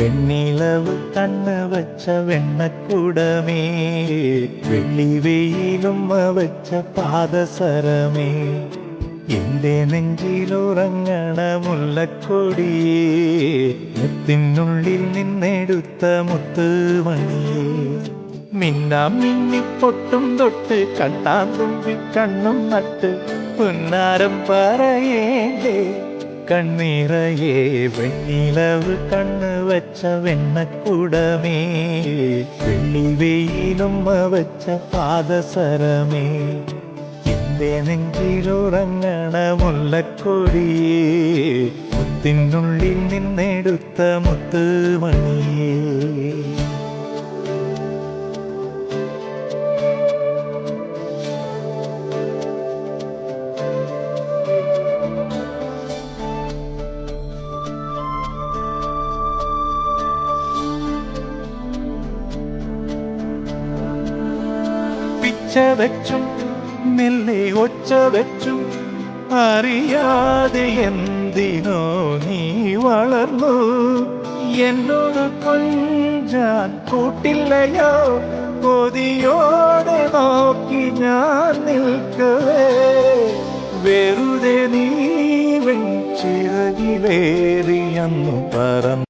വെണ്ണിലവ് കണ്ണ് വച്ച വെണ്ണക്കുടമേ, വെള്ളി വെയിലുമ്മ വച്ച പാദസരമേ, എന്റെ നെഞ്ചിലുറങ്ങണ മുല്ലക്കൊടിയേ, മുത്തിനുള്ളിൽ നിന്നെടുത്ത മുത്തുമണിയേ, മിന്നാം മിന്നിപ്പൊട്ടും തൊട്ട് കണ്ണാൻ തുമ്പി കണ്ണും നട്ട് പുന്നാരം പറയേണ്ടേ കണ്ണീറയേ. വെണ്ണിലവ് കണ്ണ് വച്ച വെണ്ണക്കുടമേ, വെള്ളി വെയിലുമ്മ വച്ച പാദസരമേ, എന്റെ നെഞ്ചിലുറങ്ങണ മുല്ലക്കൊടിയേ, മുത്തിനുള്ളിൽ നിന്നെടുത്ത മുത്തുമണിയേ. പിച്ച വെച്ചും മെല്ലെ ഒച്ച വെച്ചും അറിയാതെ എന്തിനോ നീ വളർന്നു, എന്നോട് കൊഞ്ചാൻ കൂട്ടില്ലയോ, കൊതിയോടെ നോക്കി ഞാൻ നിൽക്കവേ, വെറുതെ നീ വെഞ്ചിറകിലേറിയെന്നു പറന്നു.